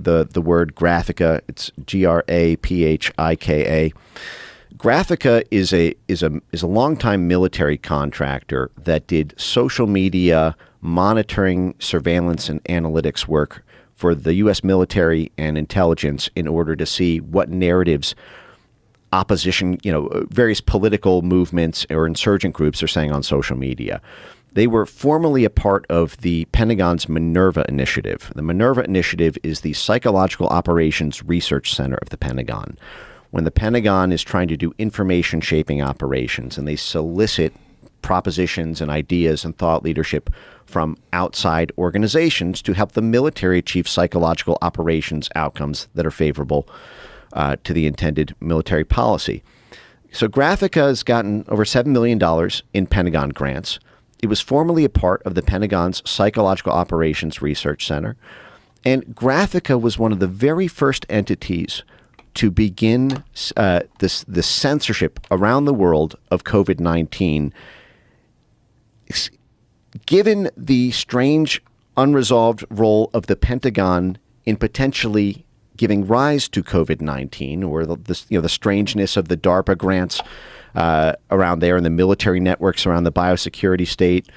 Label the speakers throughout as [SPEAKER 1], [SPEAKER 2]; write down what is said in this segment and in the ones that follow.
[SPEAKER 1] the word Graphika. It's Graphika. Graphika is a longtime military contractor that did social media monitoring, surveillance, and analytics work for the U.S. military and intelligence in order to see what narratives opposition, various political movements or insurgent groups are saying on social media. They were formerly a part of the Pentagon's Minerva Initiative. The Minerva Initiative is the Psychological Operations Research Center of the Pentagon. When the Pentagon is trying to do information shaping operations and they solicit propositions and ideas and thought leadership from outside organizations to help the military achieve psychological operations outcomes that are favorable to the intended military policy. So Graphika has gotten over $7 million in Pentagon grants. It was formerly a part of the Pentagon's Psychological Operations Research Center. And Graphika was one of the very first entities to begin the censorship around the world of COVID-19. Given the strange, unresolved role of the Pentagon in potentially giving rise to COVID-19, or the strangeness of the DARPA grants around there and the military networks around the biosecurity state,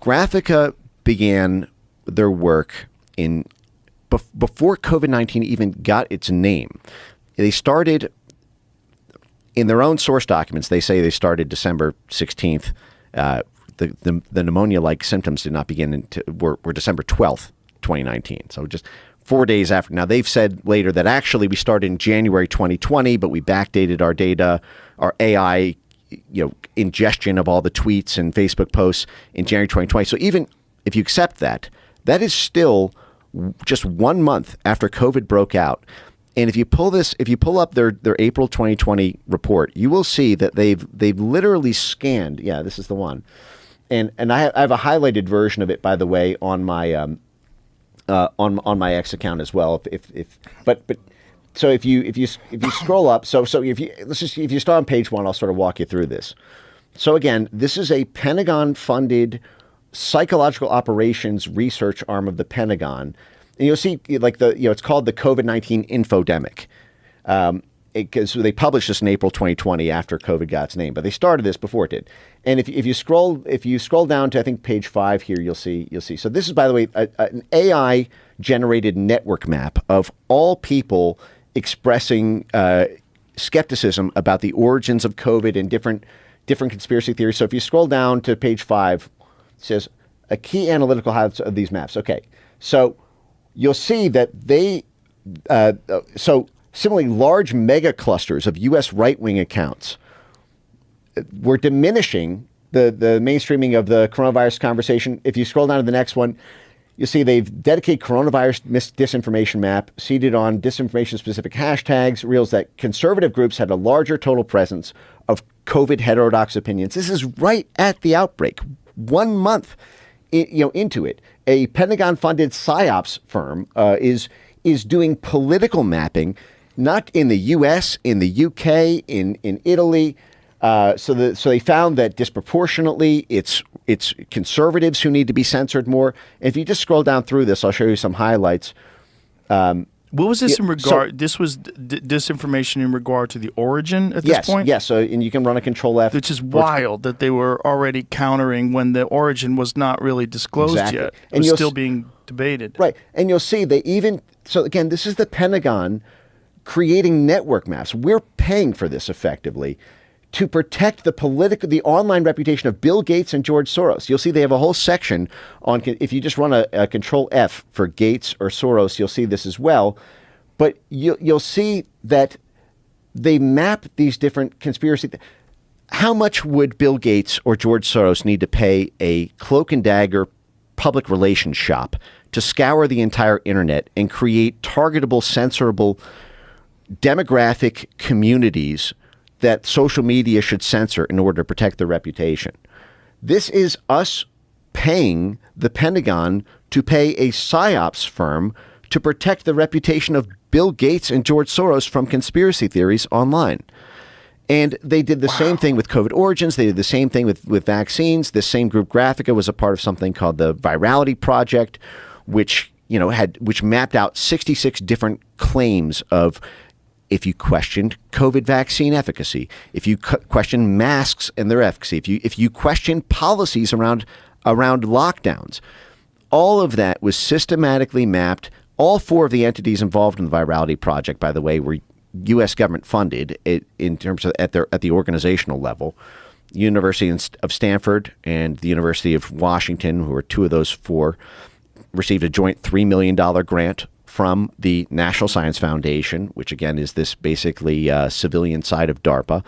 [SPEAKER 1] Graphika began their work before COVID-19 even got its name. They started in their own source documents. They say they started December 16th. The pneumonia-like symptoms did not begin were December 12th, 2019. So just 4 days after. Now, they've said later that actually we started in January 2020, but we backdated our data, our AI, ingestion of all the tweets and Facebook posts in January 2020. So even if you accept that, that is still just 1 month after COVID broke out. And if you pull up their April 2020 report, you will see that they've literally scanned. Yeah, this is the one. And I have a highlighted version of it, by the way, on my on my X account as well. But so if you scroll up, so if you start on page 1, I'll sort of walk you through this. So again, this is a Pentagon-funded psychological operations research arm of the Pentagon, and you'll see it's called the COVID-19 infodemic. Because they published this in April 2020 after COVID got its name, but they started this before it did. And if you scroll down to, I think, page 5 here, you'll see. So this is, by the way, an AI generated network map of all people expressing skepticism about the origins of COVID and different conspiracy theories. So if you scroll down to page 5, it says a key analytical highlights of these maps. Okay, so you'll see that similarly, large mega clusters of U.S. right-wing accounts were diminishing the mainstreaming of the coronavirus conversation. If you scroll down to the next one, you'll see they've dedicated coronavirus disinformation map, seeded on disinformation-specific hashtags, reveals that conservative groups had a larger total presence of COVID heterodox opinions. This is right at the outbreak, 1 month into it. A Pentagon-funded PsyOps firm is doing political mapping, not in the U.S., in the UK, in Italy. So they found that disproportionately it's conservatives who need to be censored more. If you just scroll down through this, I'll show you some highlights.
[SPEAKER 2] What was this in regard? This was disinformation in regard to the origin at this point?
[SPEAKER 1] Yes. So, and you can run a Control F.
[SPEAKER 2] Which is wild that they were already countering when the origin was not really disclosed yet. It was still being debated.
[SPEAKER 1] Right. And you'll see they so again, this is the Pentagon creating network maps. We're paying for this effectively to protect the online reputation of Bill Gates and George Soros. You'll see they have a whole section on, if you just run a Control F for Gates or Soros, you'll see this as well. But you'll see that they map these different conspiracy. How much would Bill Gates or George Soros need to pay a cloak and dagger public relations shop to scour the entire internet and create targetable, censorable demographic communities that social media should censor in order to protect their reputation? This is us paying the Pentagon to pay a PsyOps firm to protect the reputation of Bill Gates and George Soros from conspiracy theories online. And they did the same thing with COVID origins. They did the same thing with vaccines. This same group, Graphika, was a part of something called the Virality Project, which which mapped out 66 different claims of if you questioned COVID vaccine efficacy, if you questioned masks and their efficacy, if you questioned policies around lockdowns, all of that was systematically mapped. All 4 of the entities involved in the Virality Project, by the way, were U.S. government funded in terms of at the organizational level. University of Stanford and the University of Washington, who are 2 of those 4, received a joint $3 million grant from the National Science Foundation, which again is this basically civilian side of DARPA.